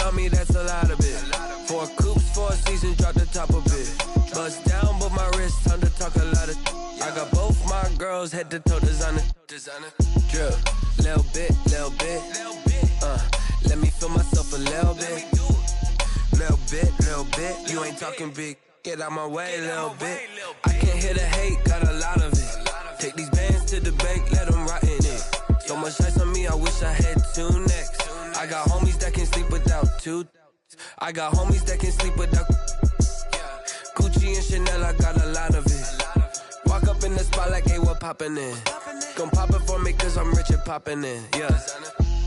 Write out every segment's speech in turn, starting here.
on me, that's a lot of it. 4 coops, 4 seasons, drop the top of it. Bust down, but my wrist, time to talk a lot of. I got both my girls, head to toe designer. Drip, little bit. Let me feel myself a little bit. Little bit. You ain't talking big. Get out my way, little bit. I can't hear the hate, got a lot of it. Take these bands to the bank, let them rot in it. So much ice on me, I wish I had 2 necks. I got homies that can sleep without 2. I got homies that can sleep without Gucci and Chanel, I got a lot of it. Walk up in the spot like, hey, what poppin' in? Gon' pop it for me cause I'm rich and poppin' in, yeah.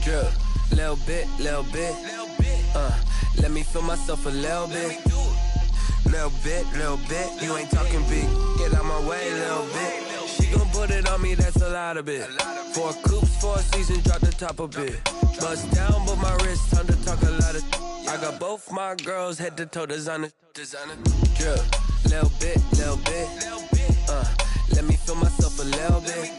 Drip, little bit. Let me feel myself a little bit. Little bit. You ain't talking big. Get out my way, little bit. She gon' put it on me, that's a lot of it. 4 coops, 4 seasons, drop the top of it. Bust down, but my wrist, time to talk a lot of. I got both my girls, head to toe designer. Drip, little bit. Let me feel myself a little bit.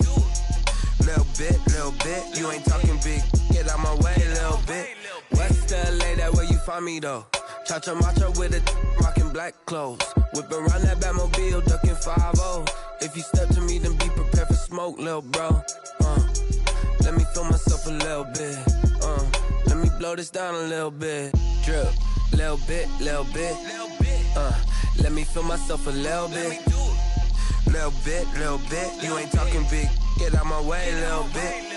Little bit. You ain't talking big. Get out my way, little bit. West LA, that where you find me though. Cha-cha matcha with it, rockin' black clothes. Whippin' around that Batmobile, duckin' 5-0. If you step to me, then be prepared for smoke, lil' bro. Let me feel myself a little bit. Let me blow this down a little bit. Drip, little bit. Let me feel myself a little bit. Little bit. You ain't talking big. Get out my way, little bit.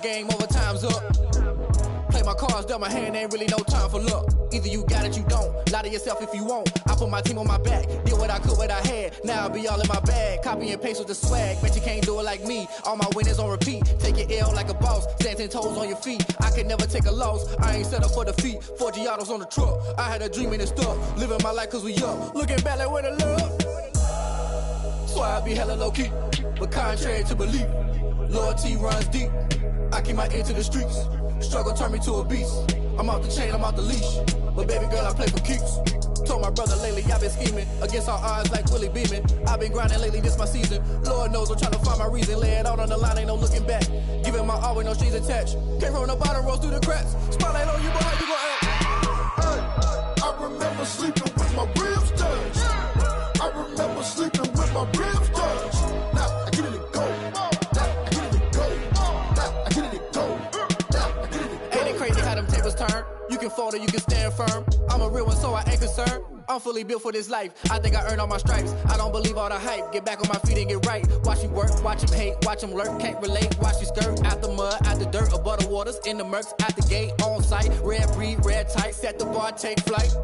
Game over, time's up. Play my cards, dealt my hand, ain't really no time for luck. Either you got it, you don't. Lie to yourself if you won't. I put my team on my back, did what I could, what I had. Now I'll be all in my bag. Copy and paste with the swag. Bet you can't do it like me. All my winners on repeat. Take your L like a boss. Stand 10 toes on your feet. I can never take a loss. I ain't set up for defeat. 4 Giottos on the truck. I had a dream and it's stuck. Living my life cause we up. Looking back like where the love. So I be hella low key. But contrary to belief, loyalty runs deep. I keep my ear to the streets. Struggle turned me to a beast. I'm off the chain, I'm off the leash. But baby girl, I play for keeps. Told my brother lately, I've been scheming. Against all odds like Willie Beeman. I've been grinding lately, this my season. Lord knows I'm trying to find my reason. Lay it out on the line, ain't no looking back. Giving my all with no strings attached. Came from the bottom, rose through the cracks. Spotlight on you, boy, how you gon' act? I remember sleeping with my ribs touched. I remember sleeping with my ribs touched. Now I get it and go. You can fold or you can stand firm. I'm a real one, so I ain't concerned. I'm fully built for this life. I think I earned all my stripes. I don't believe all the hype. Get back on my feet and get right. Watch you work, watch him hate, watch him lurk. Can't relate, watch you skirt. Out the mud, out the dirt, above the waters, in the murks, out the gate, on site. Red breed, red tight, set the bar, take flight.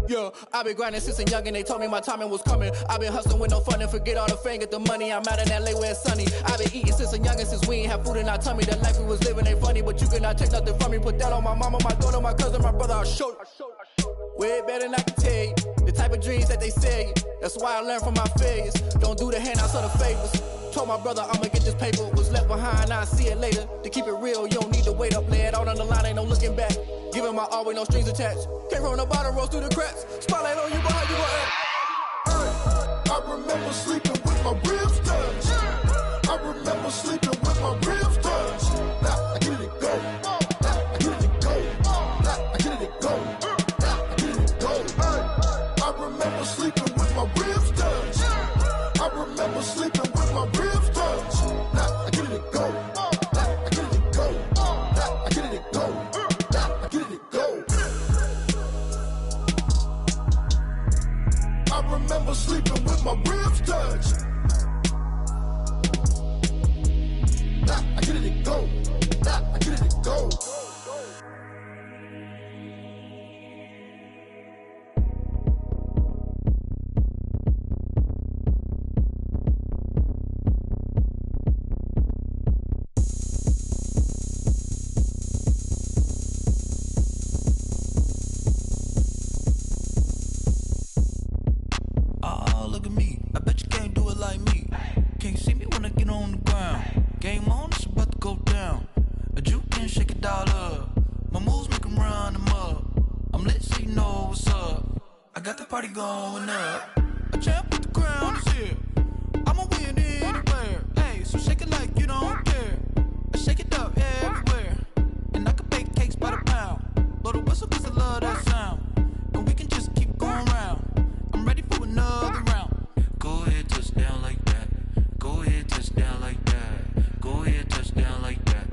Yeah, I've been grinding since a young and they told me my timing was coming. I've been hustling with no fun and forget all the fame, get the money. I'm out in LA where it's sunny. I've been eating since a young and since we ain't have food in our tummy. The life we was living ain't funny, but you cannot take nothing from me. Put that on my mama, my daughter, my cousin, my brother, I'll show you. Way better than I can tell you. The type of dreams that they sell you. That's why I learned from my failures. Don't do the handouts or the favors. Told my brother I'ma get this paper. Was left behind, I'll see it later. To keep it real, you don't need to wait up. Lay it out on the line, ain't no looking back. Giving my all with no strings attached. Came from the bottom, rose through the cracks. Spotlight on you, boy, how you gon' act? I remember sleeping with my ribs touched. I remember sleeping with my ribs touched. Now I get it and go. Now I get it and go. Now I get it and go. Now I get it and go. I remember sleeping with my ribs touched. I remember sleeping with my ribs touched. Now I get it and go. Now I get it and go. Now I get it and go. Now I get it and go. I remember sleeping with my ribs touched. Now I get it and go. Now I get it and go. got the party going up. A champ with the crown is here. I'ma win anywhere. Hey, so shake it like you don't care. Shake it up everywhere. And I can bake cakes by the pound. Blow the whistle 'cause I love that sound. And we can just keep going round. I'm ready for another round. Go ahead, touch down like that. Go ahead, touch down like that. Go ahead, touch down like that.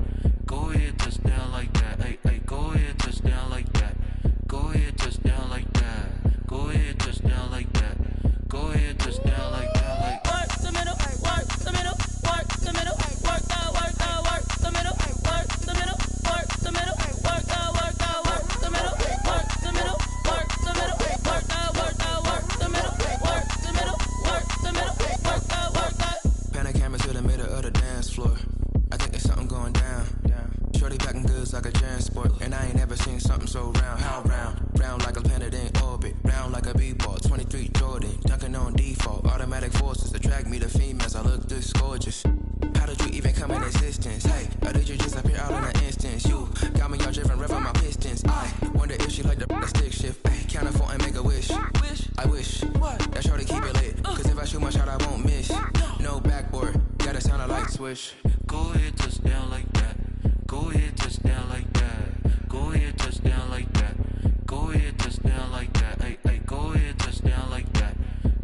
Go ahead, touch down like that. Hey, hey, go ahead, touch down like that. Go ahead, touch down like that. Go ahead, touch down like that. Go ahead, touch down like that. Like work the middle, work the middle, work the middle, work the middle, work the middle, work the middle, work the middle, work the middle, work the middle, work the middle, work the middle, work the middle, work the. pan the camera to the middle of the dance floor. I think there's something going down. Shorty packing goods like a transport, and I ain't ever seen something so round. How round? Round like a planet in orbit, round like a b-ball. 23 Jordan, dunking on default. Automatic forces attract me to females. I look this gorgeous. How did you even come in existence? Hey, or did you just appear out in an instance? You got me all driven, revving my pistons. I wonder if she like the stick shift. Hey, count it 4 and make a wish. I wish that shorty keep it lit, 'cause if I shoot my shot, I won't miss. No backboard, gotta sound a light switch. Go ahead, touch down like that. Go ahead, touch down like that. Go ahead, touch down like that. Go ahead, touch down like that. Hey, hey, go ahead, touch down like that.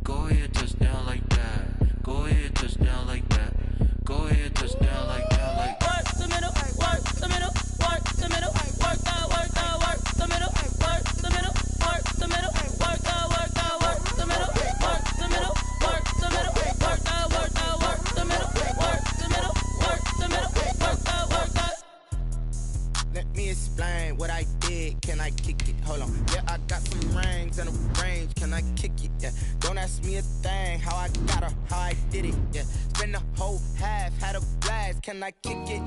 Go ahead, touch down like that. Go ahead, touch down like that. Go ahead, touch down like that. Like Work the middle, work the middle, work the middle, work the middle, work the middle, work the middle, work the middle, work the middle, work the middle, work the middle, work the middle, work the middle, work the. Let me explain what I did. Can I kick it? Hold on. Yeah, I got some rings and a range. Can I kick it? Yeah. Don't ask me a thing. How I got her, how I did it. Yeah. Spend the whole half, had a blast. Can I kick it?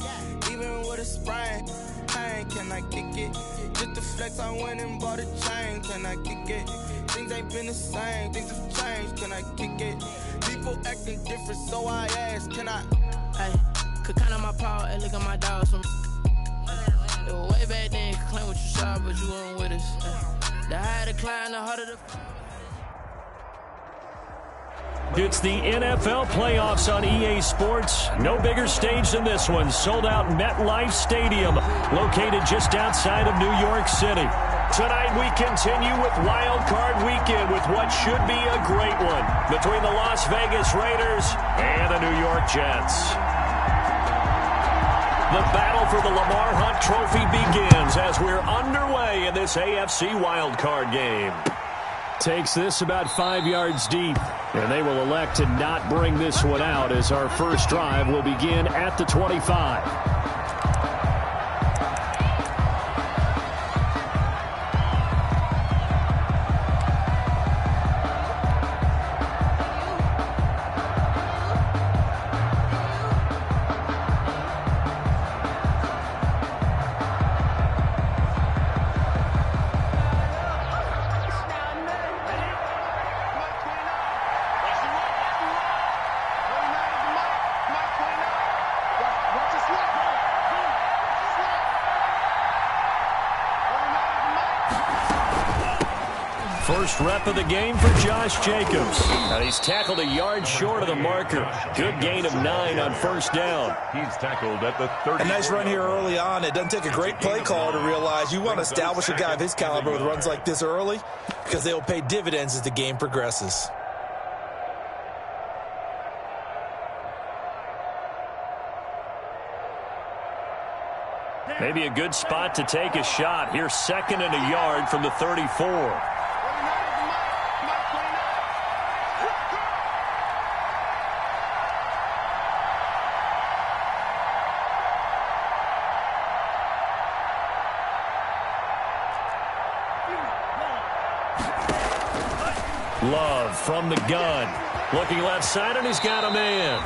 Even with a sprain. Hey, can I kick it? Just to flex, I went and bought a chain. Can I kick it? Things ain't been the same. Things have changed. Can I kick it? People acting different, so I ask. Can I? Hey, could count on my power and look at my dogs from. Way back then, you could claim what you saw, but you weren't with us. The higher the climb, the harder the. It's the NFL playoffs on EA Sports. No bigger stage than this one. Sold out MetLife Stadium, located just outside of New York City. Tonight we continue with Wild Card Weekend with what should be a great one between the Las Vegas Raiders and the New York Jets. The battle for the Lamar Hunt Trophy begins as we're underway in this AFC wildcard game. Takes this about 5 yards deep, and they will elect to not bring this one out as our first drive will begin at the 25. First rep of the game for Josh Jacobs. And he's tackled a yard short of the marker. Good gain of 9 on first down. He's tackled at the 30. A nice run here early on. It doesn't take a great play caller to realize you want to establish a guy of his caliber with runs like this early because they will pay dividends as the game progresses. Maybe a good spot to take a shot. Here's 2nd and a yard from the 34. Love from the gun. Looking left side, and he's got a man.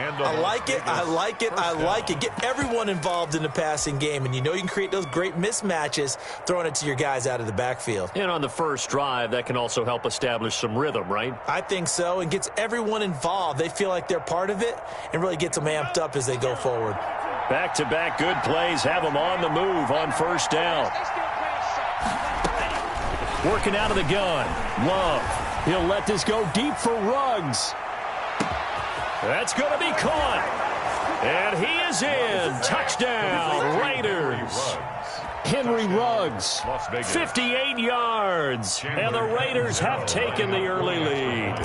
I like it. I like it. I like it. Get everyone involved in the passing game, and you know you can create those great mismatches throwing it to your guys out of the backfield. And on the first drive, that can also help establish some rhythm, right? I think so, and gets everyone involved. They feel like they're part of it and really gets them amped up as they go forward. Back-to-back good plays have him on the move on first down. Working out of the gun. Love. He'll let this go deep for Ruggs. That's going to be caught. And he is in. Touchdown, Raiders. Henry Ruggs, 58 yards. And the Raiders have taken the early lead.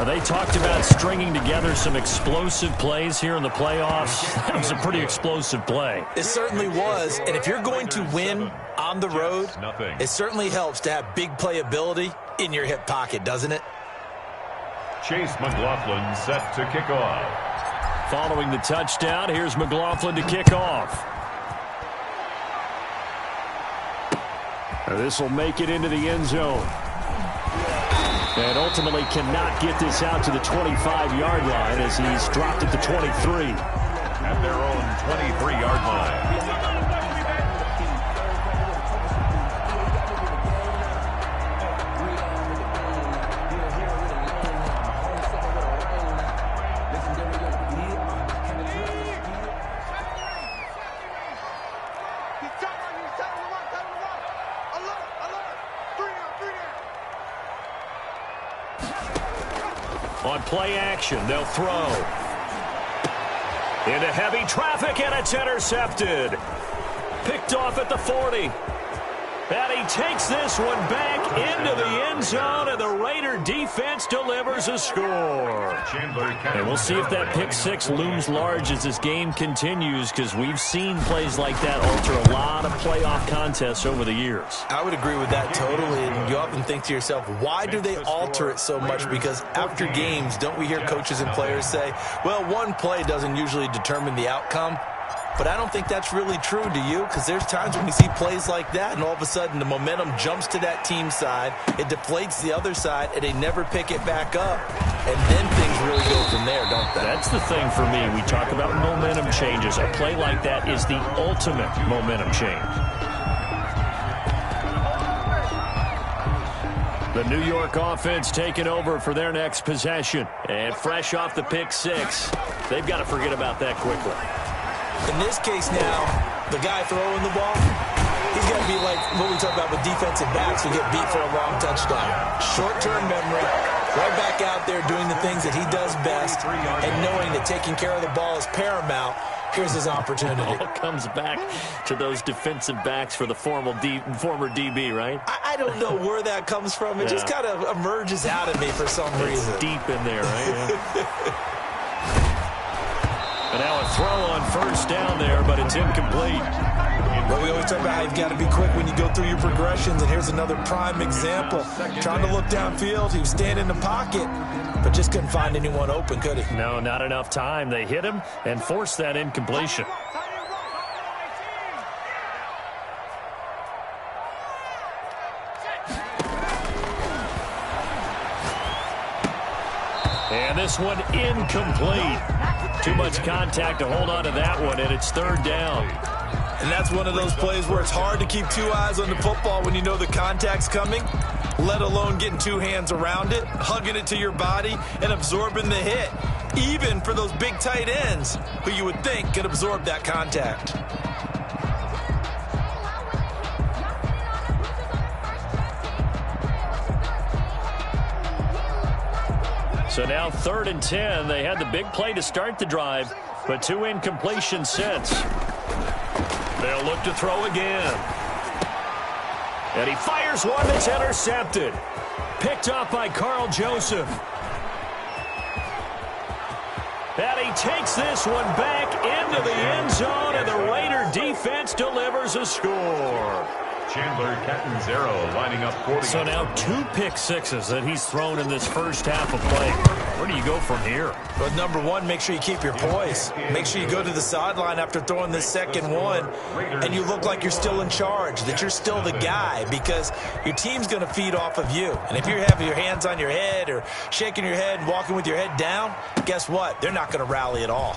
They talked about stringing together some explosive plays here in the playoffs. That was a pretty explosive play. It certainly was. And if you're going to win on the road, it certainly helps to have big playability in your hip pocket, doesn't it? Chase McLaughlin set to kick off. Following the touchdown, here's McLaughlin to kick off. This will make it into the end zone. And ultimately cannot get this out to the 25-yard line as he's dropped at the 23. At their own 23-yard line. On play action, they'll throw. Into heavy traffic, and it's intercepted. Picked off at the 40. And he takes this one back into the end zone, and the Raider defense delivers a score. And we'll see if that pick six looms large as this game continues, because we've seen plays like that alter a lot of playoff contests over the years. I would agree with that totally, and you often think to yourself, why do they alter it so much? Because after games, don't we hear coaches and players say, well, one play doesn't usually determine the outcome? But I don't think that's really true, do you? Because there's times when we see plays like that, and all of a sudden the momentum jumps to that team side, it deflates the other side, and they never pick it back up. And then things really go from there, don't they? That's the thing for me. We talk about momentum changes. A play like that is the ultimate momentum change. The New York offense taking over for their next possession. And fresh off the pick six, they've got to forget about that quickly. In this case now, the guy throwing the ball, he's got to be like what we talk about with defensive backs who get beat for a long touchdown. Short-term memory, right back out there doing the things that he does best, and knowing that taking care of the ball is paramount. Here's his opportunity. It all comes back to those defensive backs for the former DB, right? I don't know where that comes from. It just kind of emerges out of me for some reason. Deep in there, right? Yeah. And now a throw on first down there, but it's incomplete. Well, we always talk about how you've got to be quick when you go through your progressions, and here's another prime example. Trying to look downfield, he was standing in the pocket, but just couldn't find anyone open, could he? No, not enough time. They hit him and forced that incompletion. And this one incomplete. Too much contact to hold on to that one, and it's third down. And that's one of those plays where it's hard to keep two eyes on the football when you know the contact's coming, let alone getting two hands around it, hugging it to your body, and absorbing the hit, even for those big tight ends who you would think could absorb that contact. So now 3rd and 10. They had the big play to start the drive, but two incompletions since. They'll look to throw again. And he fires one that's intercepted. Picked up by Carl Joseph. And he takes this one back into the end zone, and the Raider defense delivers a score. Chandler Catanzaro lining up 40. So now 2 pick sixes that he's thrown in this first half of play. Where do you go from here? But number one, make sure you keep your poise. Make sure you go to the sideline after throwing this second one, and you look like you're still in charge, that you're still the guy, because your team's going to feed off of you. And if you have your hands on your head or shaking your head and walking with your head down, guess what? They're not going to rally at all.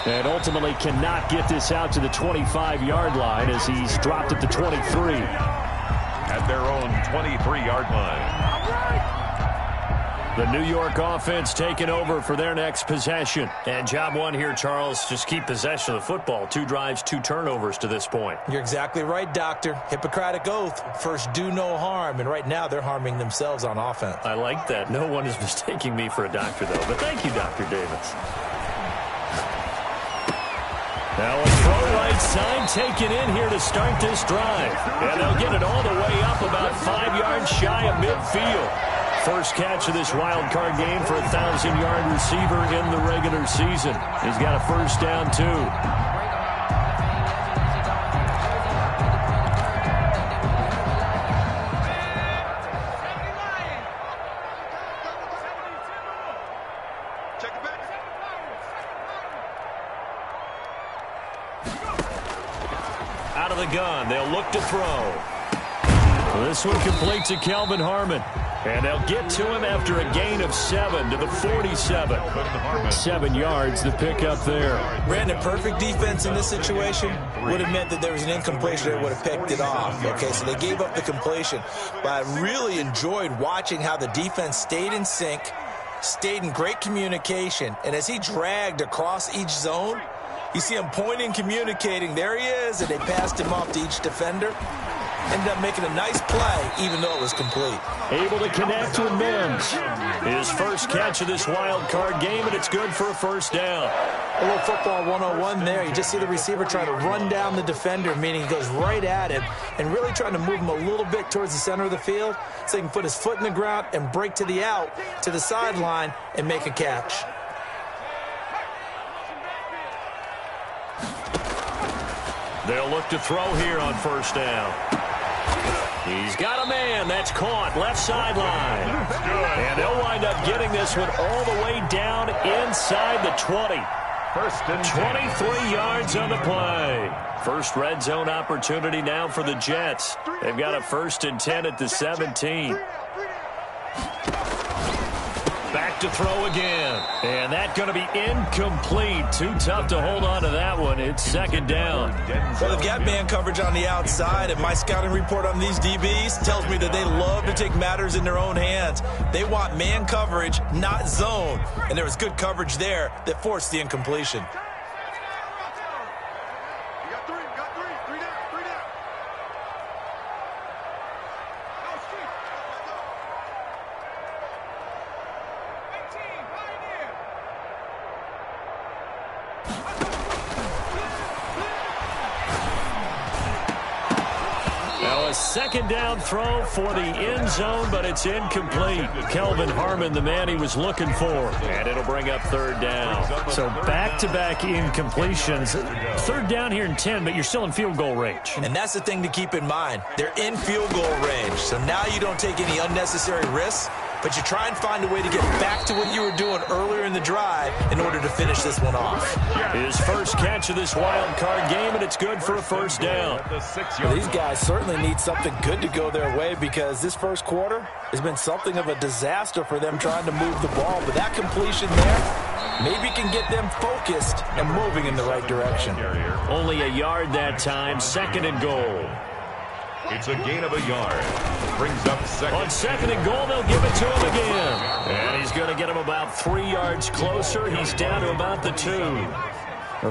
And ultimately cannot get this out to the 25-yard line as he's dropped at the 23. At their own 23-yard line. The New York offense taking over for their next possession. And job one here, Charles, just keep possession of the football. 2 drives, 2 turnovers to this point. You're exactly right, Doctor. Hippocratic oath. First, do no harm. And right now, they're harming themselves on offense. I like that. No one is mistaking me for a doctor, though. But thank you, Dr. Davis. Now a throw right side taken in here to start this drive. And they'll get it all the way up about 5 yards shy of midfield. First catch of this wild card game for a 1,000-yard receiver in the regular season. He's got a first down, too. Out of the gun, they'll look to throw. This one complete to Kelvin Harmon. And they'll get to him after a gain of 7 to the 47. 7 yards the pick up there. Brandon, perfect defense in this situation would have meant that there was an incompletion that would have picked it off. Okay, so they gave up the completion. But I really enjoyed watching how the defense stayed in sync, stayed in great communication. And as he dragged across each zone, you see him pointing, communicating. There he is, and they passed him off to each defender. Ended up making a nice play, even though it was complete. Able to connect with Mims. His first catch of this wild card game, and it's good for a first down. A little football 101 there. You just see the receiver trying to run down the defender, meaning he goes right at him, and really trying to move him a little bit towards the center of the field so he can put his foot in the ground and break to the out, to the sideline, and make a catch. They'll look to throw here on first down. He's got a man. That's caught. Left sideline. And they'll wind up getting this one all the way down inside the 20. 23 yards on the play. First red zone opportunity now for the Jets. They've got a 1st and 10 at the 17. Back to throw again. And that's going to be incomplete. Too tough to hold on to that one. It's 2nd down. Well, they've got man coverage on the outside, and my scouting report on these DBs tells me that they love to take matters in their own hands. They want man coverage, not zone. And there was good coverage there that forced the incompletion. Second down throw for the end zone, but it's incomplete. Kelvin Harmon, the man he was looking for. And it'll bring up 3rd down. So back-to-back incompletions. 3rd down here in 10, but you're still in field goal range. And that's the thing to keep in mind. They're in field goal range. So now you don't take any unnecessary risks, but you try and find a way to get back to what you were doing earlier in the drive in order to finish this one off. His first catch of this wild card game, and it's good for a 1st down. Well, these guys certainly need something good to go their way because this first quarter has been something of a disaster for them trying to move the ball. But that completion there maybe can get them focused and moving in the right direction. Only a yard that time, 2nd and goal. It's a gain of a yard. Brings up 2nd. On 2nd and goal, they'll give it to him again. And he's going to get him about 3 yards closer. He's down to about the 2.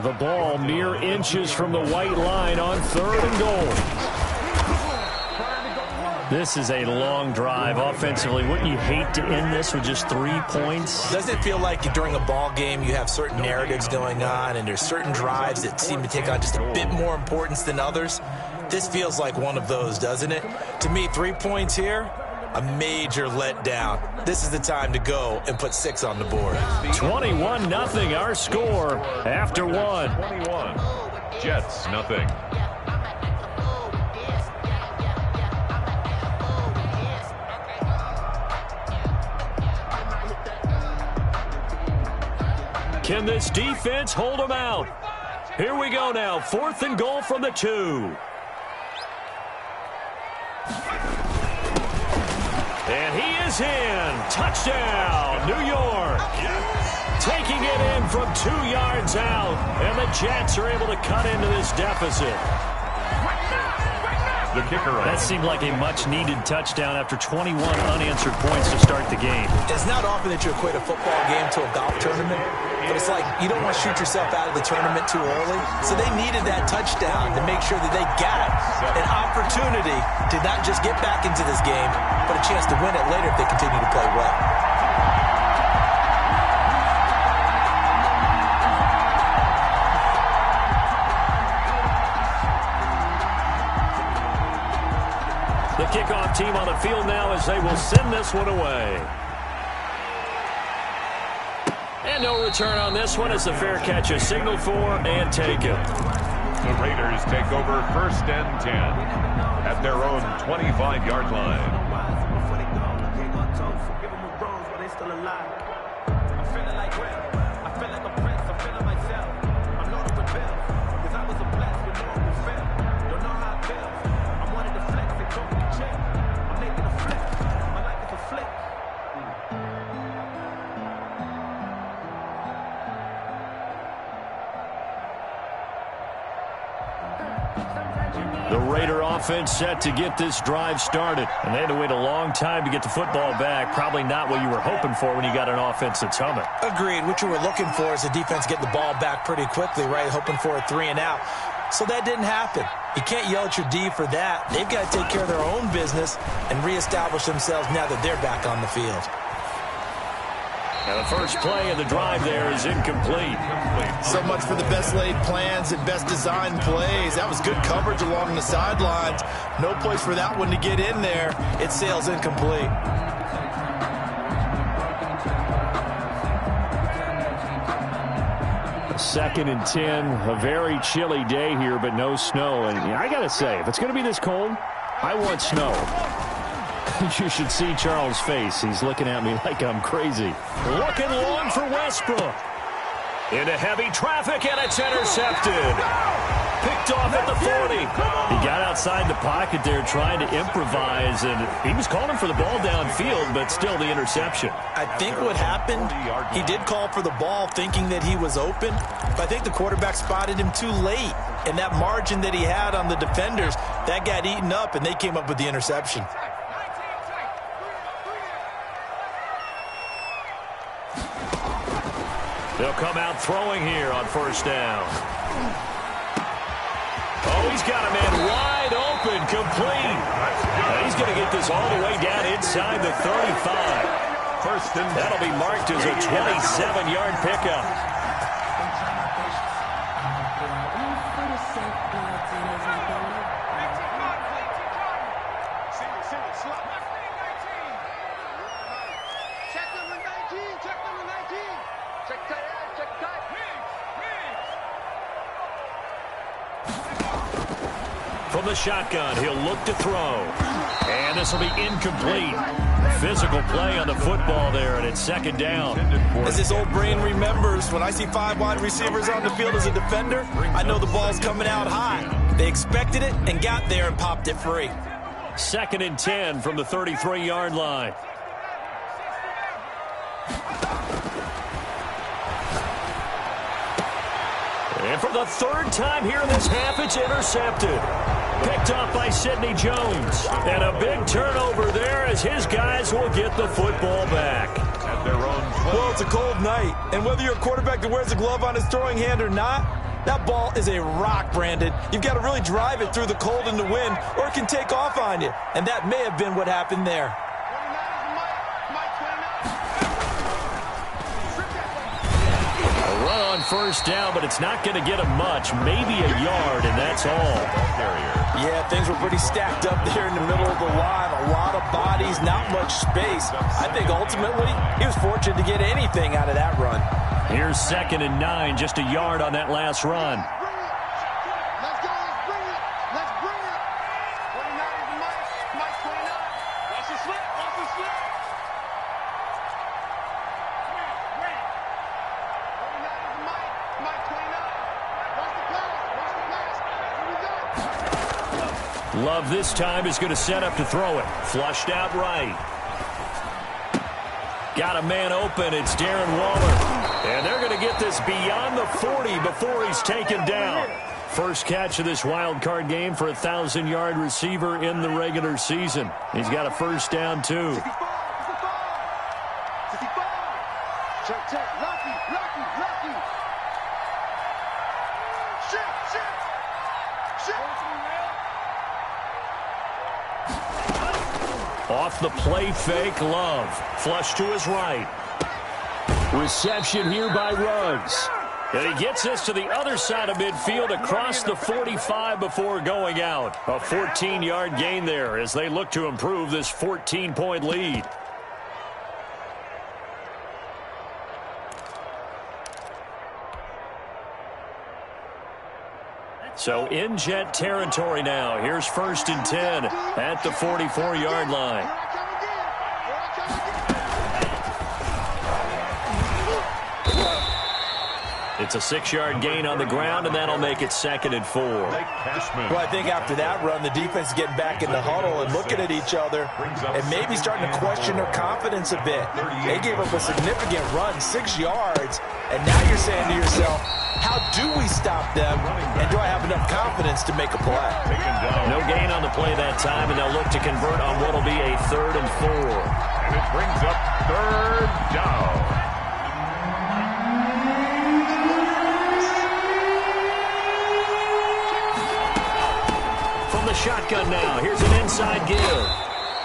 The ball mere inches from the white line on 3rd and goal. This is a long drive offensively. Wouldn't you hate to end this with just 3 points? Doesn't it feel like during a ball game you have certain narratives going on and there's certain drives that seem to take on just a bit more importance than others? This feels like one of those, doesn't it? To me, 3 points here, a major letdown. This is the time to go and put 6 on the board. 21-0 our score after 1. 21. Jets, nothing. Can this defense hold them out? Here we go now. 4th and goal from the 2. And he is in. Touchdown, New York. Taking it in from 2 yards out. And the Jets are able to cut into this deficit. the kicker. That seemed like a much-needed touchdown after 21 unanswered points to start the game. It's not often that you equate a football game to a golf tournament, but it's like you don't want to shoot yourself out of the tournament too early. So they needed that touchdown to make sure that they got an opportunity to not just get back into this game, but a chance to win it later if they continue to play well. The kickoff team on the field now as they will send this one away. And no return on this one as the fair catch is signaled for and taken. The Raiders take over 1st and 10 at their own 25-yard line. The Raider offense set to get this drive started. And they had to wait a long time to get the football back. Probably not what you were hoping for when you got an offense that's humming. Agreed. What you were looking for is the defense getting the ball back pretty quickly, right? Hoping for a 3-and-out. So that didn't happen. You can't yell at your D for that. They've got to take care of their own business and reestablish themselves now that they're back on the field. Now the first play of the drive there is incomplete. So much for the best laid plans and best designed plays. That was good coverage along the sidelines. No place for that one to get in there. It sails incomplete. Second and 10, a very chilly day here, but no snow. And I got to say, if it's going to be this cold, I want snow. You should see Charles' face. He's looking at me like I'm crazy. Looking long for Westbrook. Into heavy traffic, and it's intercepted. Picked off at the 40. He got outside the pocket there trying to improvise, and he was calling for the ball downfield, but still the interception. I think what happened, he did call for the ball thinking that he was open, but I think the quarterback spotted him too late. And that margin that he had on the defenders, that got eaten up, and they came up with the interception. They'll come out throwing here on 1st down. Oh, he's got a man wide open, complete. And he's going to get this all the way down inside the 35. That'll be marked as a 27-yard pickup. From the shotgun, he'll look to throw. And this will be incomplete. Physical play on the football there, and it's 2nd down. As his old brain remembers, when I see 5 wide receivers on the field as a defender, I know the ball's coming out high. They expected it and got there and popped it free. 2nd and 10 from the 33-yard line. And for the 3rd time here in this half, it's intercepted. Picked off by Sidney Jones. And a big turnover there as his guys will get the football back. Well, it's a cold night, and whether you're a quarterback that wears a glove on his throwing hand or not, that ball is a rock, Brandon. You've got to really drive it through the cold and the wind, or it can take off on you. And that may have been what happened there. Run on 1st down, but it's not going to get him much. Maybe a yard, and that's all. Yeah, things were pretty stacked up there in the middle of the line. A lot of bodies, not much space. I think ultimately he was fortunate to get anything out of that run. Here's 2nd and 9, just a yard on that last run. Love this time is going to set up to throw it. Flushed out right. Got a man open. It's Darren Waller. And they're going to get this beyond the 40 before he's taken down. first catch of this wild card game for a 1,000-yard receiver in the regular season. He's got a first down, too. Off the play fake, Love. Flush to his right. Reception here by Ruggs. And he gets this to the other side of midfield across the 45 before going out. A 14-yard gain there as they look to improve this 14-point lead. So in Jet territory now. Here's 1st and 10 at the 44-yard line. It's a 6-yard gain on the ground, and that'll make it 2nd and 4. Well, I think after that run, the defense is getting back in the huddle and looking at each other and maybe starting to question their confidence a bit. They gave up a significant run, 6 yards, and now you're saying to yourself, how do we stop them, and do I have enough confidence to make a play? No gain on the play that time, and they'll look to convert on what will be a 3rd and 4. And it brings up 3rd down. From the shotgun now, here's an inside give.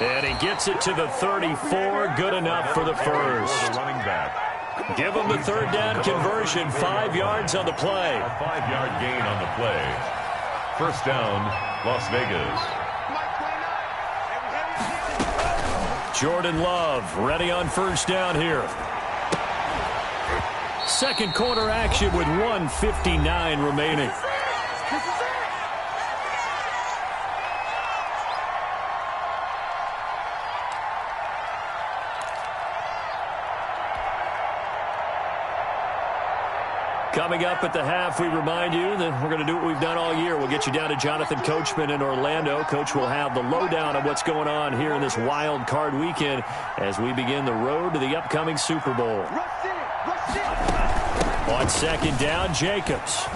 And he gets it to the 34, good enough for the first. Running back. Give him the 3rd down conversion, 5 yards on the play. A 5-yard gain on the play. First down, Las Vegas. Jordan Love ready on 1st down here. Second quarter action with 1:59 remaining. Coming up at the half, we remind you that we're going to do what we've done all year. We'll get you down to Jonathan Coachman in Orlando. Coach will have the lowdown of what's going on here in this wild card weekend as we begin the road to the upcoming Super Bowl. On 2nd down, Jacobs.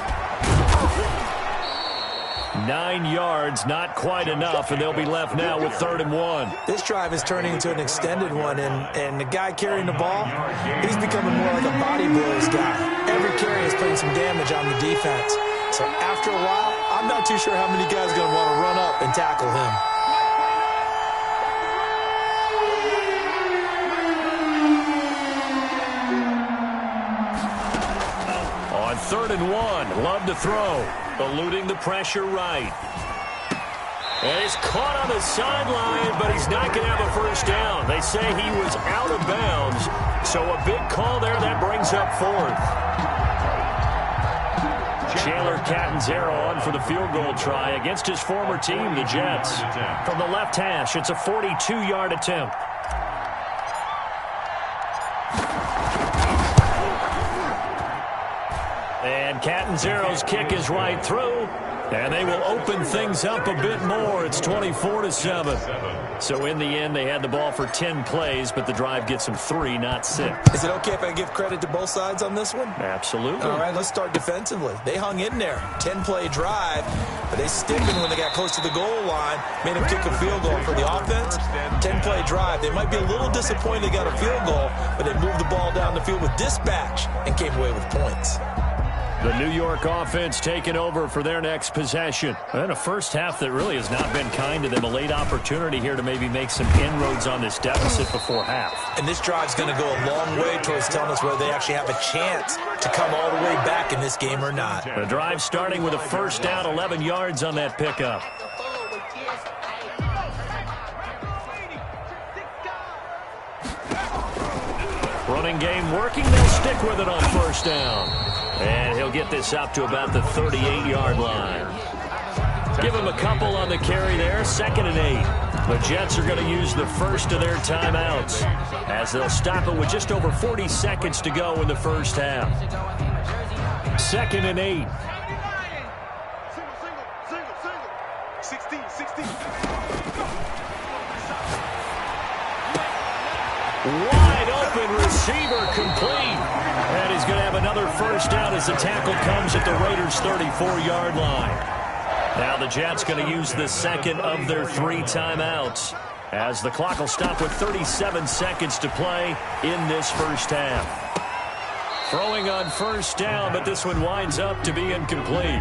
9 yards, not quite enough, and they'll be left now with 3rd and 1. This drive is turning into an extended one, and the guy carrying the ball, he's becoming more like a body blows guy. Every carry is putting some damage on the defense. So after a while, I'm not too sure how many guys are going to want to run up and tackle him. On 3rd and 1, Love to throw. Eluding the pressure right. And he's caught on the sideline, but he's not going to have a first down. They say he was out of bounds. So a big call there. That brings up 4th. Chandler Catanzaro on for the field goal try against his former team, the Jets. From the left hash, it's a 42-yard attempt. And Catanzaro's kick is right through, and they will open things up a bit more. It's 24-7. So in the end, they had the ball for 10 plays, but the drive gets them 3, not 6. Is it okay if I give credit to both sides on this one? Absolutely. All right, let's start defensively. They hung in there. 10-play drive, but they stiffened when they got close to the goal line, made them kick a field goal for the offense. 10-play drive. They might be a little disappointed they got a field goal, but they moved the ball down the field with dispatch and came away with points. The New York offense taking over for their next possession. And a first half that really has not been kind to them. A late opportunity here to maybe make some inroads on this deficit before half. And this drive's going to go a long way towards telling us whether they actually have a chance to come all the way back in this game or not. The drive starting with a first down, 11 yards on that pickup. Running game working. They'll stick with it on first down. And he'll get this up to about the 38-yard line. Give him a couple on the carry there. 2nd and 8. The Jets are going to use the first of their timeouts as they'll stop it with just over 40 seconds to go in the first half. 2nd and 8. 16. Wide open. open receiver complete. And he's going to have another first down as the tackle comes at the Raiders' 34-yard line. Now the Jets going to use the second of their 3 timeouts, as the clock will stop with 37 seconds to play in this first half. Throwing on first down, but this one winds up to be incomplete.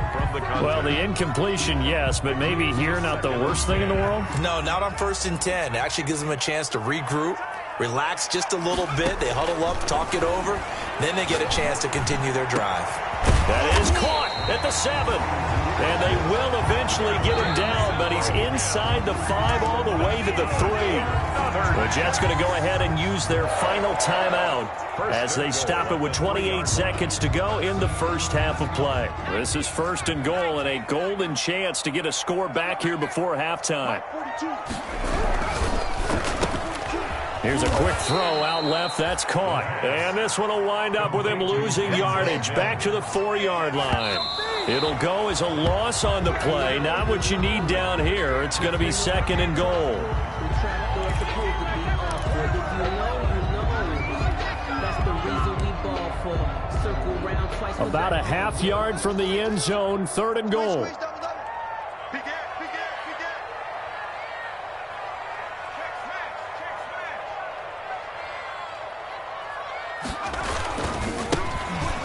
Well, the incompletion, yes, but maybe here not the worst thing in the world? No, not on 1st and 10. It actually gives them a chance to regroup, relax just a little bit. They huddle up, talk it over. Then they get a chance to continue their drive. That is caught at the 7. And they will eventually get him down, but he's inside the 5 all the way to the 3. The Jets going to go ahead and use their final timeout as they stop it with 28 seconds to go in the first half of play. This is 1st and goal and a golden chance to get a score back here before halftime. Here's a quick throw out left. That's caught. And this one will wind up with him losing yardage back to the 4-yard line. It'll go as a loss on the play. Not what you need down here. It's going to be 2nd and goal. About a half yard from the end zone, 3rd and goal.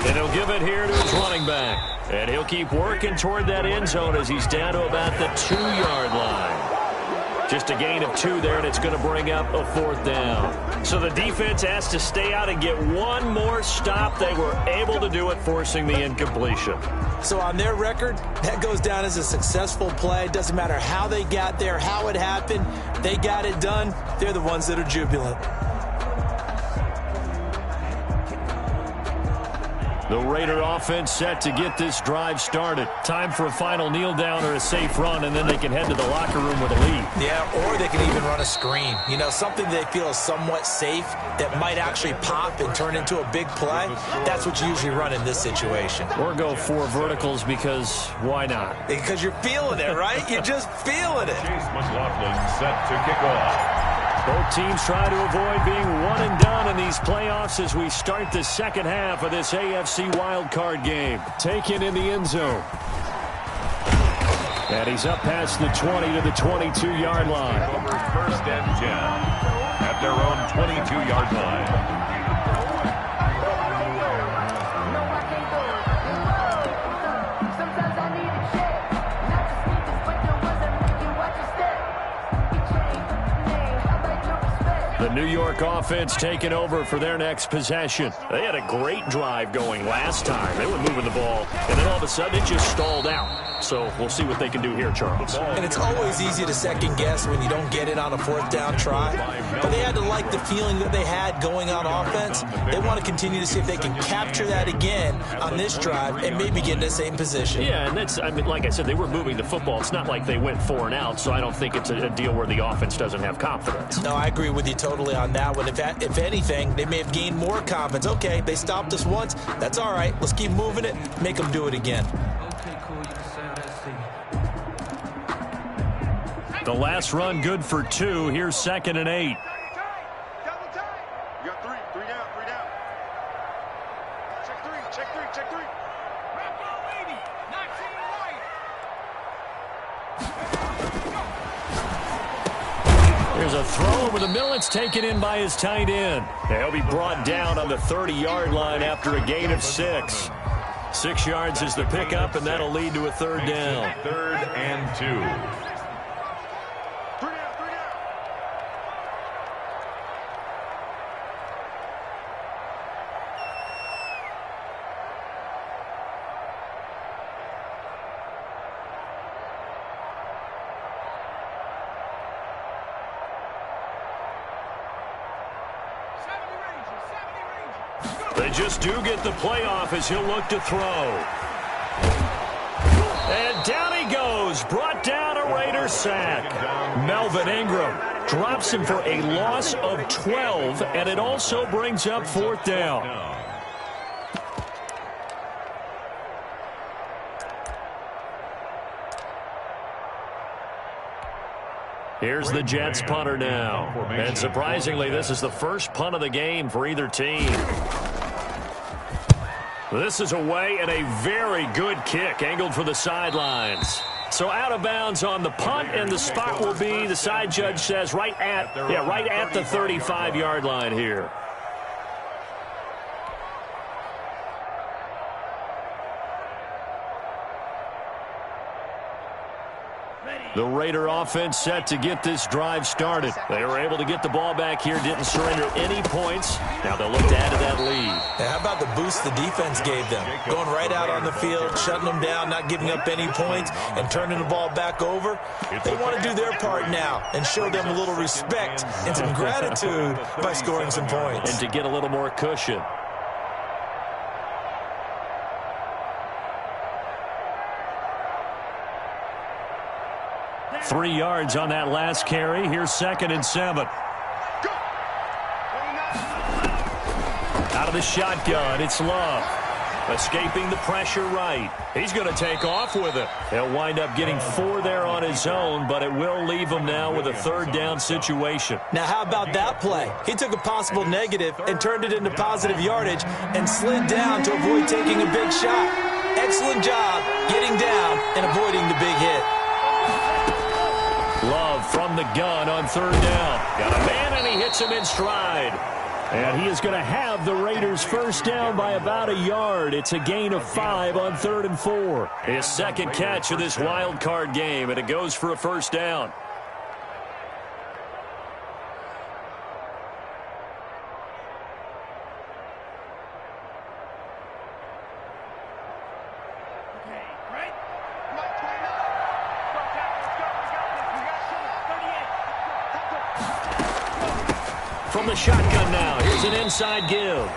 And he'll give it here to his running back. And he'll keep working toward that end zone as he's down to about the 2-yard line. Just a gain of 2 there, and it's going to bring up a 4th down. So the defense has to stay out and get one more stop. They were able to do it, forcing the incompletion. So on their record, that goes down as a successful play. Doesn't matter how they got there, how it happened. They got it done. They're the ones that are jubilant. The Raider offense set to get this drive started. Time for a final kneel down or a safe run, and then they can head to the locker room with a lead. Yeah, or they can even run a screen. You know, something they feel is somewhat safe that might actually pop and turn into a big play. That's what you usually run in this situation. Or go 4 verticals because why not? Because you're feeling it, right? You're just feeling it. Chase McLaughlin set to kick off. Both teams try to avoid being one and done in these playoffs as we start the second half of this AFC wildcard game. Taken in the end zone. And he's up past the 20 to the 22-yard line. Over 1st and 10 at their own 22-yard line. The New York offense taking over for their next possession. They had a great drive going last time. They were moving the ball, and then all of a sudden it just stalled out. So we'll see what they can do here, Charles. And it's always easy to second guess when you don't get it on a 4th down try. But they had to like the feeling that they had going on offense. They want to continue to see if they can capture that again on this drive and maybe get in the same position. Yeah, and that's, I mean, like I said, they were moving the football. It's not like they went 4 and out, so I don't think it's a deal where the offense doesn't have confidence. No, I agree with you totally on that one. If anything, they may have gained more confidence. Okay, they stopped us once. That's all right. Let's keep moving it. Make them do it again. The last run good for 2. Here's 2nd and 8. You got 3 down. Check 3. There's a throw over the middle. It's taken in by his tight end. He'll be brought down on the 30-yard line after a gain of 6. 6 yards is the pickup, and that'll lead to a 3rd down. 3rd and 2. They just do get the playoff as he'll look to throw. And down he goes. Brought down a Raider sack. Melvin Ingram drops him for a loss of 12, and it also brings up 4th down. Here's the Jets punter now. And surprisingly, this is the first punt of the game for either team. This is away and a very good kick angled for the sidelines. So out of bounds on the punt, and the spot will be, the side judge says, right at the 35-yard line here. The Raider offense set to get this drive started. They were able to get the ball back here, didn't surrender any points. Now they'll look to add to that lead. Now, how about the boost the defense gave them? Going right out on the field, shutting them down, not giving up any points, and turning the ball back over. They want to do their part now and show them a little respect and some gratitude by scoring some points. And to get a little more cushion. Three yards on that last carry. Here's 2nd and 7. Out of the shotgun, it's Love. Escaping the pressure right. He's going to take off with it. He'll wind up getting 4 there on his own, but it will leave him now with a 3rd down situation. Now, how about that play? He took a possible negative and turned it into positive yardage and slid down to avoid taking a big shot. Excellent job getting down and avoiding the big hit. Love from the gun on 3rd down. Got a man, and he hits him in stride. And he is going to have the Raiders' 1st down by about a yard. It's a gain of 5 on 3rd and 4. His 2nd catch of this wild card game, and it goes for a 1st down. From the shotgun now, here's an inside give.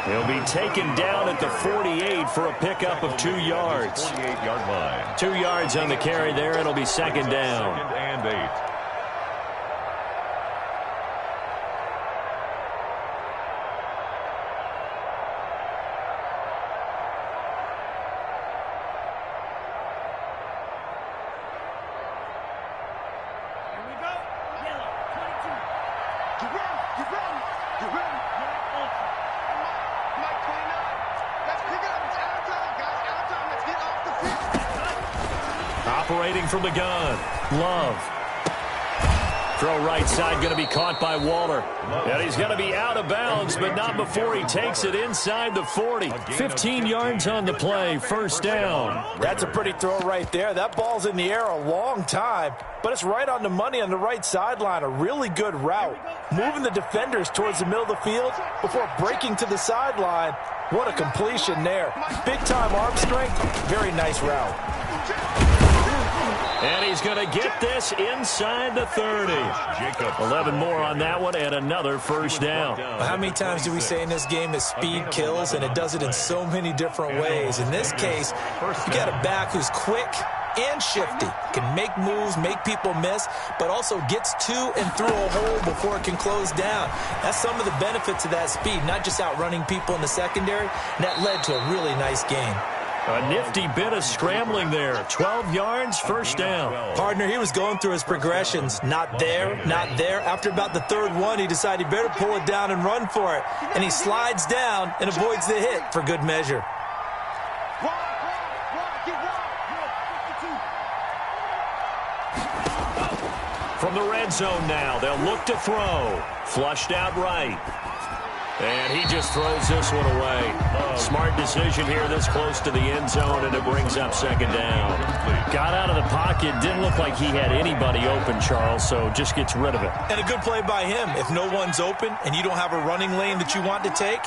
He'll be taken down at the 48 for a pickup of 2 yards. 48-yard line. 2 yards on the carry there, and it'll be 2nd down. 2nd and 8. Operating from the gun, Love. Throw right side, going to be caught by Waller. And he's going to be out of bounds, but not before he takes it inside the 40. 15 yards on the play, 1st down. That's a pretty throw right there. That ball's in the air a long time, but it's right on the money on the right sideline. A really good route. Moving the defenders towards the middle of the field before breaking to the sideline. What a completion there. Big-time arm strength. Very nice route. And he's going to get this inside the 30. 11 more on that one, and another 1st down. How many times do we say in this game that speed kills, and it does it in so many different ways? In this case, you got a back who's quick and shifty, can make moves, make people miss, but also gets to and through a hole before it can close down. That's some of the benefits of that speed, not just outrunning people in the secondary, and that led to a really nice game. A nifty bit of scrambling there. 12 yards, 1st down. Partner, he was going through his progressions. Not there, not there. After about the 3rd one, he decided he better pull it down and run for it. And he slides down and avoids the hit for good measure. From the red zone now, they'll look to throw. Flushed out right. And he just throws this one away. Smart decision here this close to the end zone, and it brings up 2nd down. Got out of the pocket. Didn't look like he had anybody open, Charles, so just gets rid of it. And a good play by him. If no one's open and you don't have a running lane that you want to take,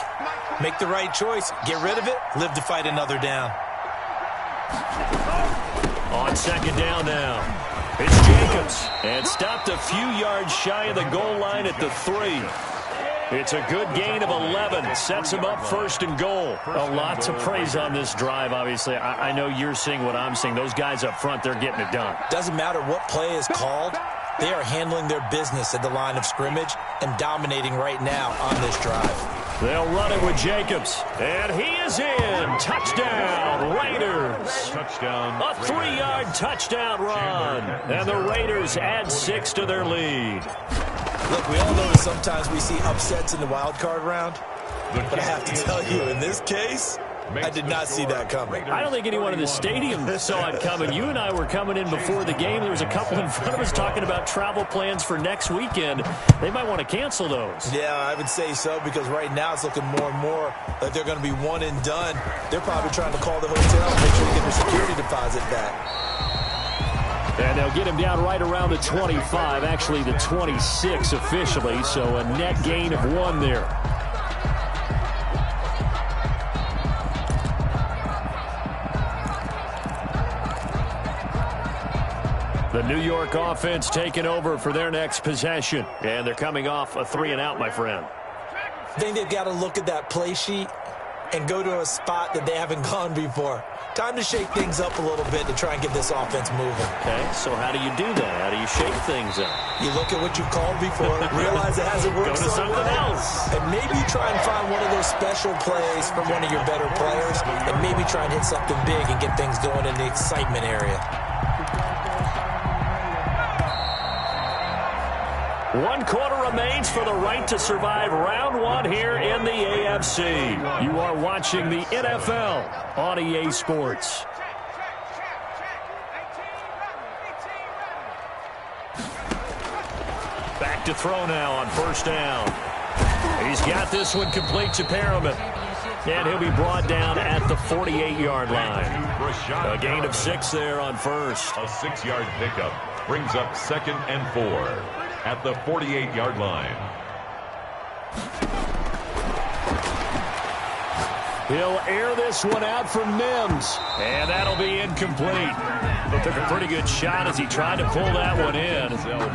make the right choice. Get rid of it. Live to fight another down. On 2nd down now. It's Jacobs. And stopped a few yards shy of the goal line at the 3. It's a good gain of 11. Sets him up 1st and goal. A lot to praise on this drive, obviously. I know you're seeing what I'm seeing. Those guys up front, they're getting it done. Doesn't matter what play is called. They are handling their business at the line of scrimmage and dominating right now on this drive. They'll run it with Jacobs. And he is in. Touchdown, Raiders. Touchdown. A 3-yard touchdown run. And the Raiders add 6 to their lead. Look, we all know that sometimes we see upsets in the wild card round. But I have to tell you, in this case, I did not see that coming. I don't think anyone in the stadium saw it coming. You and I were coming in before the game. There was a couple in front of us talking about travel plans for next weekend. They might want to cancel those. Yeah, I would say so, because right now it's looking more and more like they're going to be one and done. They're probably trying to call the hotel and make sure they get their security deposit back. And they'll get him down right around the 25, actually the 26 officially, so a net gain of 1 there. The New York offense taking over for their next possession. And they're coming off a 3-and-out, my friend. I think they've got to look at that play sheet and go to a spot that they haven't gone before. Time to shake things up a little bit to try and get this offense moving. Okay, so how do you do that? How do you shake things up? You look at what you called before, realize it hasn't worked Go to something else. and maybe try and find one of those special plays from one of your better players, and maybe try and hit something big and get things going in the excitement area. 1 quarter remains for the right to survive round 1 here in the AFC. You are watching the NFL on EA Sports. Back to throw now on 1st down. He's got this one complete to Perriman. And he'll be brought down at the 48-yard line. A gain of 6 there on 1st. A 6-yard pickup brings up 2nd and 4. At the 48-yard line. He'll air this one out for Mims. And that'll be incomplete. Took a pretty good shot as he tried to pull that one in.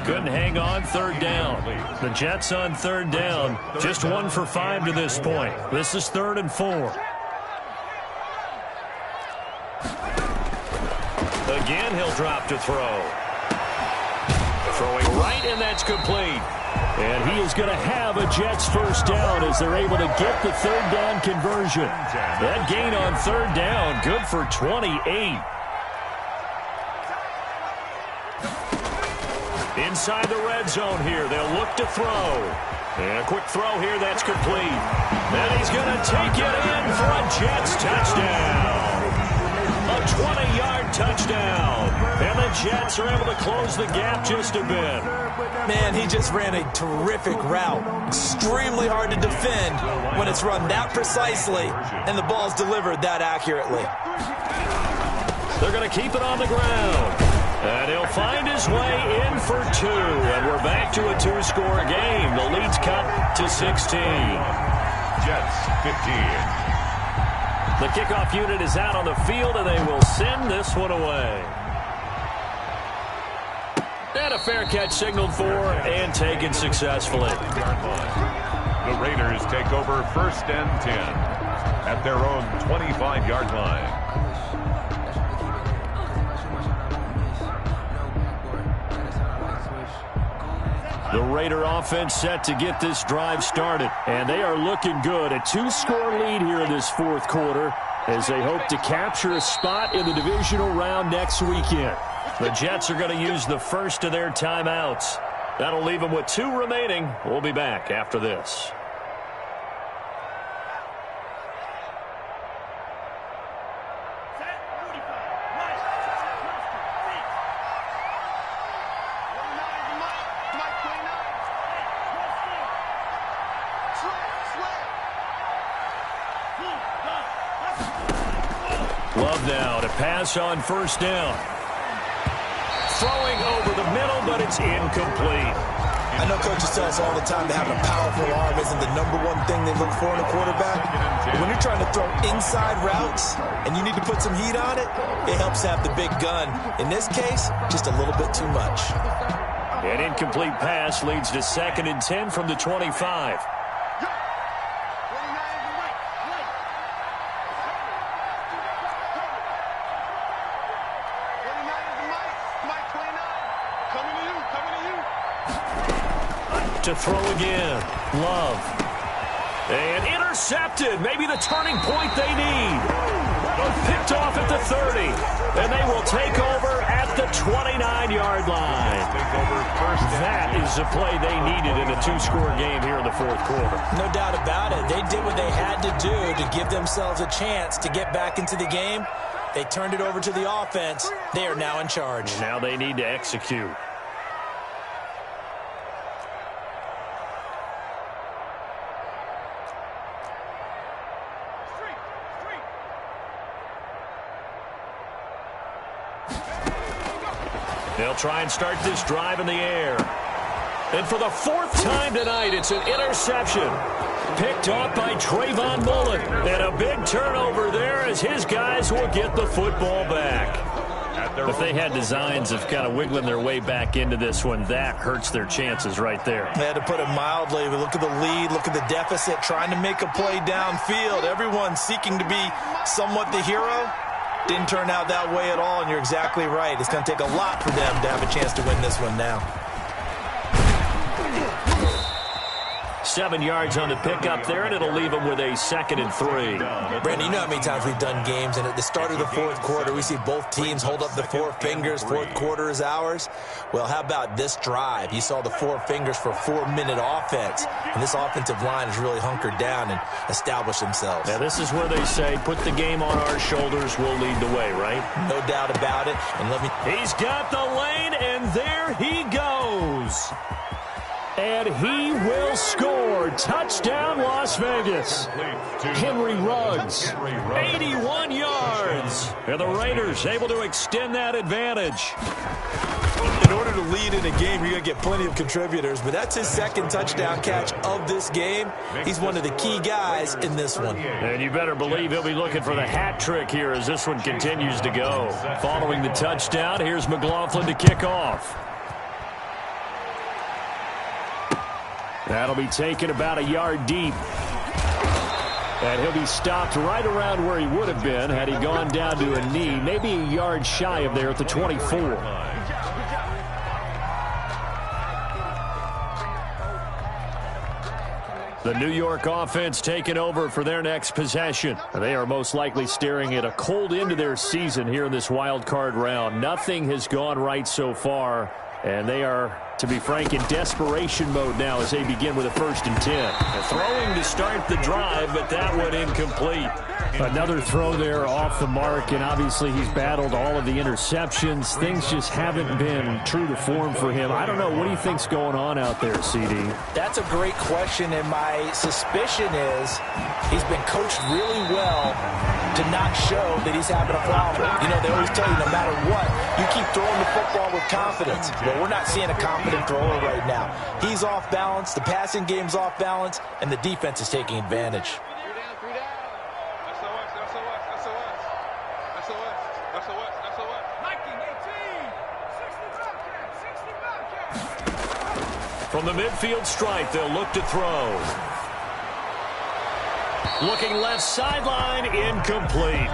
Couldn't hang on 3rd down. The Jets on 3rd down. Just 1 for 5 to this point. This is 3rd and 4. Again, he'll drop to throw. Throwing right, and that's complete. And he is going to have a Jets 1st down as they're able to get the 3rd down conversion. That gain on 3rd down, good for 28. Inside the red zone here, they'll look to throw. And a quick throw here, that's complete. And he's going to take it in for a Jets touchdown. A 20-yard touchdown. And the Jets are able to close the gap just a bit. Man, he just ran a terrific route. Extremely hard to defend when it's run that precisely and the ball's delivered that accurately. They're going to keep it on the ground. And he'll find his way in for 2. And we're back to a 2-score game. The lead's cut to 16. Jets 15. The kickoff unit is out on the field, and they will send this one away. And a fair catch signaled for and taken successfully. The Raiders take over 1st and 10 at their own 25-yard line. The Raider offense set to get this drive started. And they are looking good. A 2-score lead here in this 4th quarter as they hope to capture a spot in the divisional round next weekend. The Jets are going to use the first of their timeouts. That'll leave them with 2 remaining. We'll be back after this. Love now to pass on 1st down. Throwing over the middle, but it's incomplete. I know coaches tell us all the time that having a powerful arm isn't the #1 thing they look for in a quarterback. But when you're trying to throw inside routes and you need to put some heat on it, it helps to have the big gun. In this case, just a little bit too much. An incomplete pass leads to 2nd and 10 from the 25. To throw again. Love. And Intercepted. Maybe the turning point they need. Picked off at the 30. And they will take over at the 29-yard line. That is the play they needed in a two-score game here in the fourth quarter. No doubt about it. They did what they had to do to give themselves a chance to get back into the game. They turned it over to the offense. They are now in charge. Now they need to execute. They'll try and start this drive in the air. And for the fourth time tonight, it's an interception. Picked off by Trayvon Mullen. And a big turnover there as his guys will get the football back. If they had designs of kind of wiggling their way back into this one, that hurts their chances right there. They had to put it mildly. But look at the lead, look at the deficit, trying to make a play downfield. Everyone seeking to be somewhat the hero. Didn't turn out that way at all, and you're exactly right. It's going to take a lot for them to have a chance to win this one now. 7 yards on the pickup there, and it'll leave them with a 2nd and 3. Brandon, you know how many times we've done games, and at the start of the fourth quarter, we see both teams hold up the 4 fingers. Fourth quarter is ours. Well, how about this drive? You saw the 4 fingers for 4-minute offense, and this offensive line has really hunkered down and established themselves. Now, this is where they say, put the game on our shoulders, we'll lead the way, right? No doubt about it. And He's got the lane, and there he goes. And he will score. Touchdown, Las Vegas. Henry Ruggs, 81 yards. And the Raiders able to extend that advantage. In order to lead in a game, you're going to get plenty of contributors, but that's his 2nd touchdown catch of this game. He's one of the key guys in this one. And you better believe he'll be looking for the hat trick here as this one continues to go. Following the touchdown, here's McLaughlin to kick off. That'll be taken about a yard deep. And he'll be stopped right around where he would have been had he gone down to a knee, maybe a yard shy of there at the 24. The New York offense taking over for their next possession. They are most likely staring at a cold end to their season here in this wild card round. Nothing has gone right so far, and they are, to be frank, in desperation mode now as they begin with a 1st and 10. Throwing to start the drive, but that one incomplete. Another throw there off the mark, and obviously he's battled all of the interceptions. Things just haven't been true to form for him. I don't know. What do you think's going on out there, CD? That's a great question, and my suspicion is he's been coached really well to not show that he's having a problem. You know, they always tell you no matter what, you keep throwing the football with confidence. Well, we're not seeing a confident thrower right now. He's off balance, the passing game's off balance, and the defense is taking advantage. From the midfield stripe, they'll look to throw. Looking left sideline, incomplete.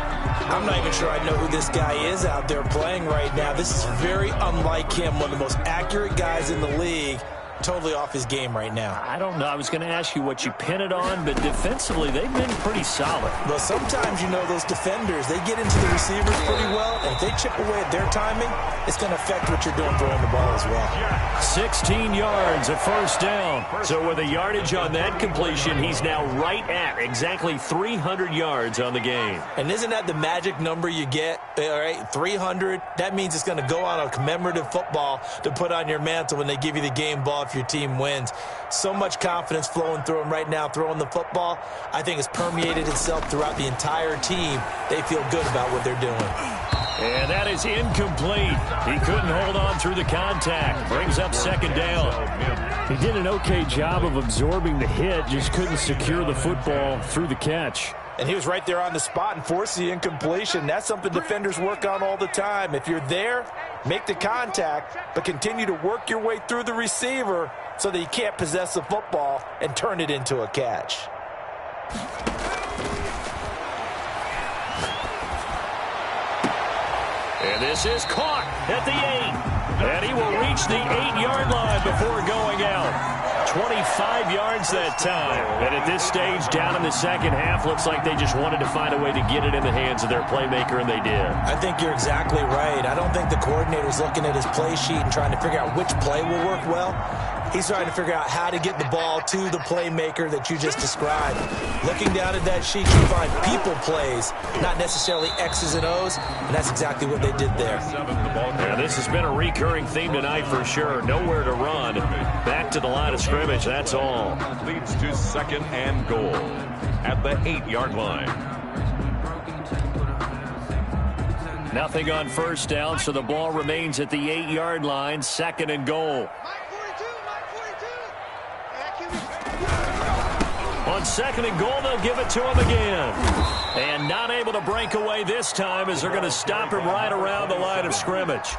I'm not even sure I know who this guy is out there playing right now. This is very unlike him, one of the most accurate guys in the league. Totally off his game right now. I don't know. I was going to ask you what you pin it on, but defensively, they've been pretty solid. Well, sometimes, you know, those defenders, they get into the receivers pretty well, and if they chip away at their timing, it's going to affect what you're doing throwing the ball as well. 16 yards, a 1st down. So with a yardage on that completion, he's now right at exactly 300 yards on the game. And isn't that the magic number you get, all right, 300? That means it's going to go on a commemorative football to put on your mantle when they give you the game ball if your team wins. So much confidence flowing through him right now throwing the football. I think it's permeated itself throughout the entire team. They feel good about what they're doing. And that is incomplete. He couldn't hold on through the contact. Brings up 2nd down. He did an okay job of absorbing the hit, just couldn't secure the football through the catch. And he was right there on the spot and forced the incompletion. That's something defenders work on all the time. If you're there, make the contact, but continue to work your way through the receiver so that you can't possess the football and turn it into a catch. And this is caught at the 8. And he will reach the 8-yard line before going out. 25 yards that time. And at this stage, down in the second half, looks like they just wanted to find a way to get it in the hands of their playmaker, and they did. I think you're exactly right. I don't think the coordinator's looking at his play sheet and trying to figure out which play will work well. He's trying to figure out how to get the ball to the playmaker that you just described. Looking down at that sheet, you find people plays, not necessarily X's and O's, and that's exactly what they did there. Yeah, this has been a recurring theme tonight for sure. Nowhere to run. Back to the line of scrimmage, that's all. Leads to 2nd and goal at the 8-yard line. Nothing on first down, so the ball remains at the 8-yard line. 2nd and goal. On 2nd and goal, they'll give it to him again. And not able to break away this time as they're going to stop him right around the line of scrimmage.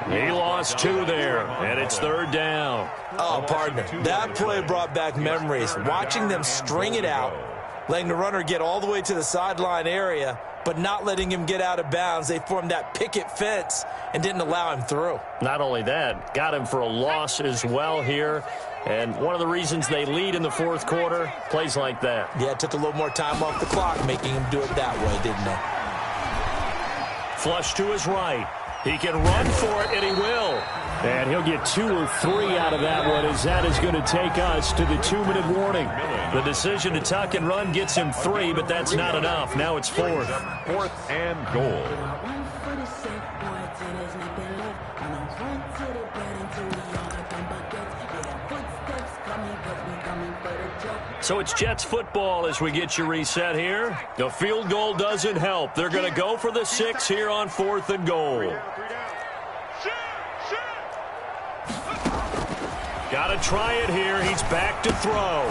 He lost 2 there, and it's 3rd down. Oh, partner, that play brought back memories. Watching them string it out, letting the runner get all the way to the sideline area, but not letting him get out of bounds. They formed that picket fence and didn't allow him through. Not only that, got him for a loss as well here. And one of the reasons they lead in the 4th quarter, plays like that. Yeah, it took a little more time off the clock, making him do it that way, didn't it? Flush to his right. He can run for it, and he will. And he'll get 2 or 3 out of that one, as that is going to take us to the 2-minute warning. The decision to tuck and run gets him 3, but that's not enough. Now it's 4th. 4th and goal. So it's Jets football as we get you reset here. The field goal doesn't help. They're going to go for the 6 here on 4th and goal. Got to try it here. He's back to throw.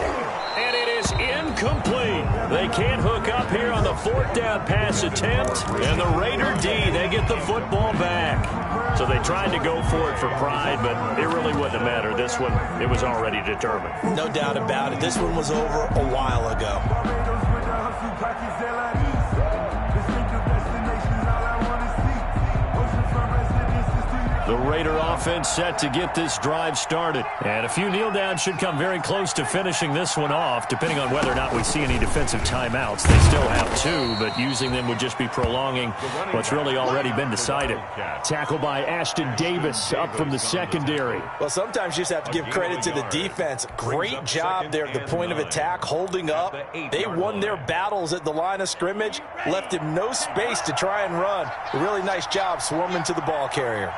And it is incomplete. They can't hook up here on the 4th down pass attempt. And the Raider D, they get the football back. So they tried to go for it for pride, but it really wouldn't have mattered. This one, it was already determined. No doubt about it. This one was over a while ago. The Raider offense set to get this drive started. And a few kneel downs should come very close to finishing this one off, depending on whether or not we see any defensive timeouts. They still have 2, but using them would just be prolonging what's really already been decided. Tackle by Ashton Davis up from the secondary. Well, sometimes you just have to give credit to the defense. Great job there at the point of attack, holding up. They won their battles at the line of scrimmage, left him no space to try and run. A really nice job swarming to the ball carrier.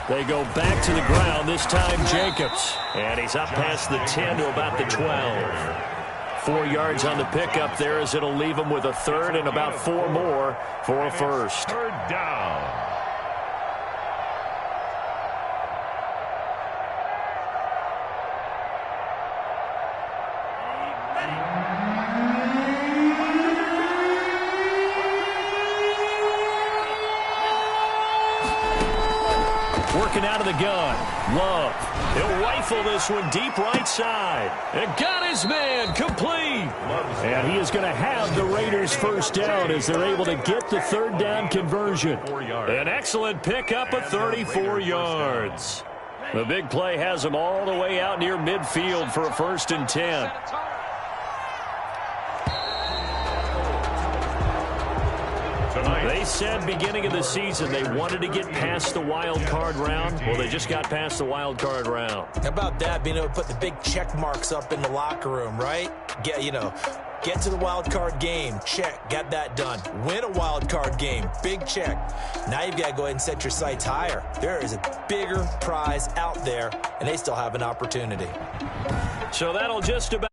They go back to the ground, this time Jacobs. And he's up past the 10 to about the 12. 4 yards on the pickup there as it'll leave him with a 3rd and about 4 more for a 1st. 3rd down. Working out of the gun. Love. He'll rifle this one deep right side. And got his man complete. And he is going to have the Raiders 1st down as they're able to get the 3rd down conversion. An excellent pickup of 34 yards. The big play has him all the way out near midfield for a 1st and 10. They said beginning of the season they wanted to get past the wild card round. Well, they just got past the wild card round. How about that, being able to put the big check marks up in the locker room, right? Get to the wild card game. Check. Got that done. Win a wild card game. Big check. Now you've got to go ahead and set your sights higher. There is a bigger prize out there, and they still have an opportunity. So that'll just about